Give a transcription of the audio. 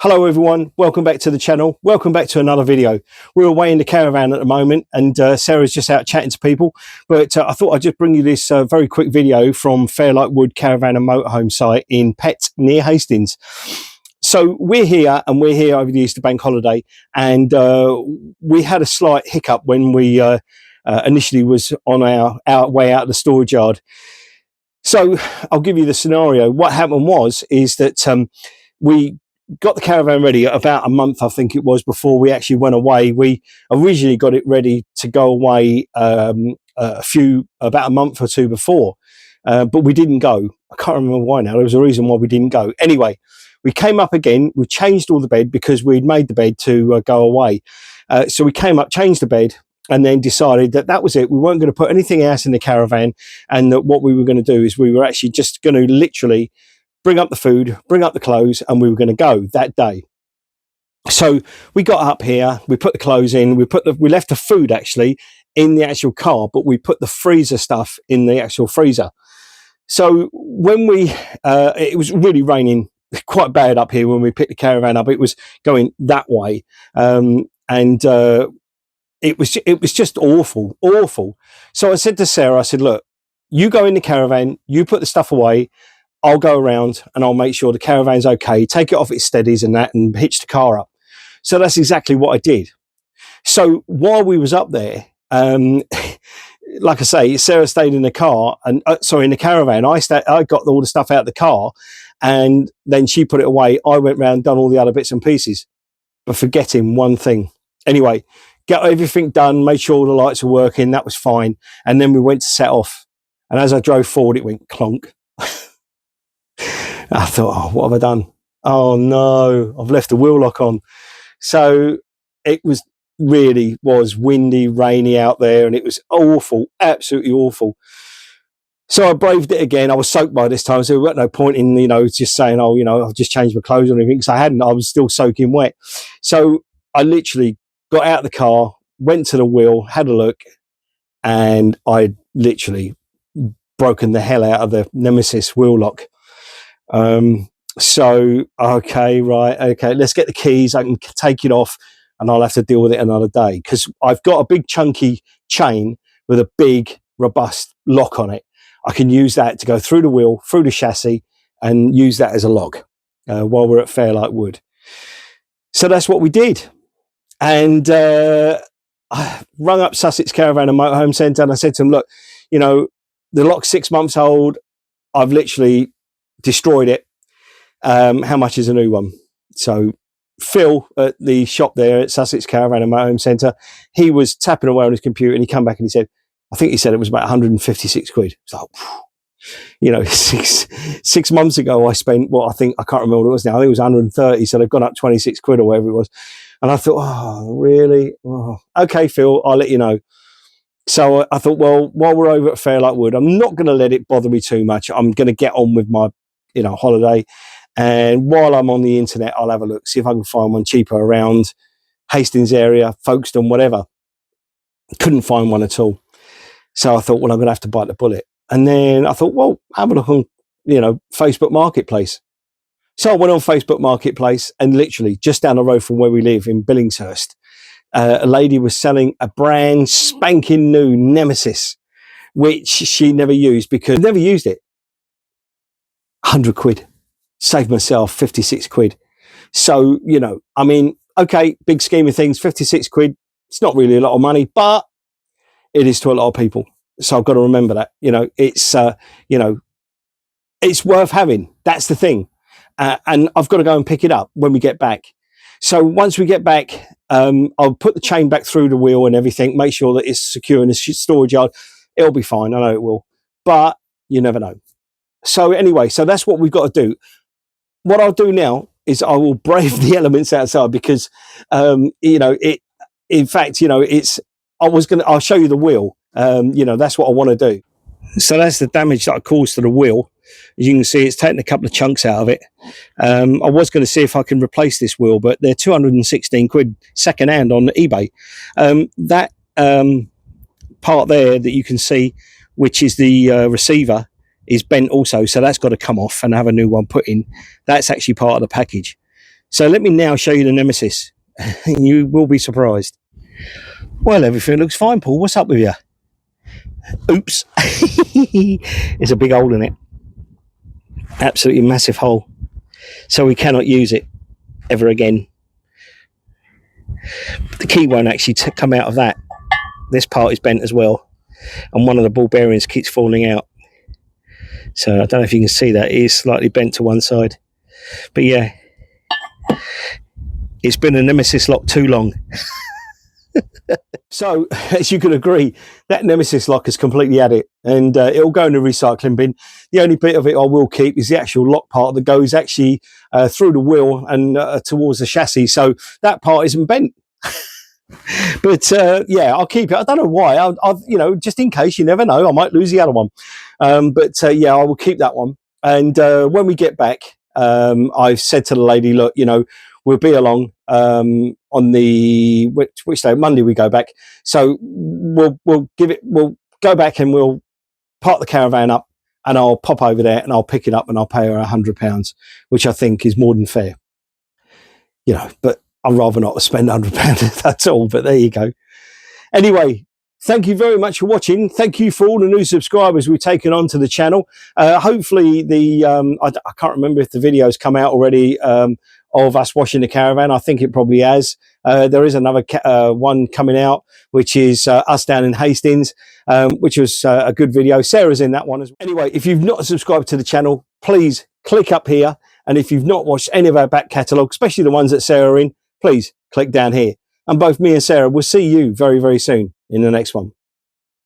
Hello everyone, welcome back to the channel. Welcome back to another video. We're away in the caravan at the moment and Sarah's just out chatting to people, but I thought I'd just bring you this very quick video from Fairlight Wood Caravan and Motorhome site in Pett near Hastings. So we're here over the Easter bank holiday, and we had a slight hiccup when we initially was on our way out of the storage yard. So I'll give you the scenario. What happened is that we got the caravan ready about a month, I think it was, before we actually went away. We originally got it ready to go away about a month or two before, but we didn't go. I can't remember why now. There was a reason why we didn't go. Anyway, we came up again. We changed all the bed because we'd made the bed to go away. So we came up, changed the bed, and then decided that that was it. We weren't going to put anything else in the caravan, and that what we were going to do is we were actually just going to literally bring up the food, bring up the clothes, and we were going to go that day. So we got up here, we put the clothes in, we left the food actually in the actual car, but we put the freezer stuff in the actual freezer. So when it was really raining quite bad up here when we picked the caravan up. It was going that way, and it was just awful. So I said to Sarah, I said, look, you go in the caravan, you put the stuff away, I'll go around and I'll make sure the caravan's okay, take it off its steadies and that, and hitch the car up. So that's exactly what I did. So while we was up there, like I say, Sarah stayed in the car, and in the caravan. I got all the stuff out of the car, and then she put it away. I went round, done all the other bits and pieces, but forgetting one thing. Anyway, got everything done, made sure all the lights were working, that was fine. And then we went to set off. And as I drove forward, it went clonk. I thought, oh, what have I done? Oh no, I've left the wheel lock on. So it was windy, rainy out there, and it was awful, absolutely awful. So I braved it again. I was soaked by this time, so there was no point in, just saying, oh, I've just changed my clothes or anything, because I was still soaking wet. So I literally got out of the car, went to the wheel, had a look, and I literally broken the hell out of the Nemesis wheel lock. So, okay, let's get the keys. I can take it off and I'll have to deal with it another day, because I've got a big chunky chain with a big robust lock on it. I can use that to go through the wheel, through the chassis, and use that as a lock while we're at Fairlight Wood. So that's what we did. And I rung up Sussex Caravan and Motorhome Centre, and I said to them, look, the lock's 6 months old. I've literally destroyed it. How much is a new one? So Phil at the shop there at Sussex Caravan and Motorhome Centre, he was tapping away on his computer, and he came back and he said, I think he said it was about 156 quid. So, 6 months ago I spent I can't remember what it was now. I think it was 130. So they've gone up 26 quid or whatever it was. And I thought, oh, really? Oh, okay, Phil, I'll let you know. So I thought, well, while we're over at Fairlight Wood, I'm not going to let it bother me too much. I'm going to get on with my, holiday. And while I'm on the internet, I'll have a look, see if I can find one cheaper around Hastings area, Folkestone, whatever. Couldn't find one at all. So I thought, well, I'm going to have to bite the bullet. And then I thought, well, have a look on, Facebook Marketplace. So I went on Facebook Marketplace, and literally just down the road from where we live in Billingshurst, a lady was selling a brand spanking new Nemesis, which she never used because never used it. 100 quid. Saved myself 56 quid. So, okay, big scheme of things, 56 quid. It's not really a lot of money, but it is to a lot of people. So I've got to remember that, it's worth having. That's the thing. And I've got to go and pick it up when we get back. So once we get back, I'll put the chain back through the wheel and everything, make sure that it's secure in the storage yard. It'll be fine. I know it will, but you never know. So anyway, so that's what we've got to do. What I'll do now is I will brave the elements outside, because, I'll show you the wheel. That's what I want to do. So that's the damage that I caused to the wheel. As you can see, it's taken a couple of chunks out of it. I was going to see if I can replace this wheel, but they're 216 quid second hand on eBay. That part there that you can see, which is the receiver, is bent also, so that's got to come off and have a new one put in. That's actually part of the package. So let me now show you the Nemesis. You will be surprised. Well, everything looks fine, Paul. What's up with you? Oops. There's a big hole in it. Absolutely massive hole. So we cannot use it ever again. The key won't actually come out of that. This part is bent as well. And one of the ball bearings keeps falling out. So I don't know if you can see that. It is slightly bent to one side. But yeah, it's been a Nemesis lock too long. So, as you can agree, that Nemesis lock has completely had it, and it'll go in the recycling bin. The only bit of it I will keep is the actual lock part that goes actually through the wheel and towards the chassis, so that part isn't bent. But yeah, I'll keep it. I don't know why. I've you know, just in case, you never know, I might lose the other one. But yeah, I will keep that one. And when we get back, I've said to the lady, look, you know, we'll be along on the which day? Monday we go back. So we'll go back and we'll park the caravan up, and I'll pop over there and I'll pick it up and I'll pay her £100, which I think is more than fair. You know, but I'd rather not spend £100. That's all. But there you go. Anyway, thank you very much for watching. Thank you for all the new subscribers we've taken onto the channel. Hopefully the I can't remember if the video's come out already of us washing the caravan. I think it probably has. There is another one coming out, which is us down in Hastings, which was a good video. Sarah's in that one as well. Anyway, if you've not subscribed to the channel, please click up here. And if you've not watched any of our back catalogue, especially the ones that Sarah are in, please click down here. And both me and Sarah will see you very, very soon in the next one.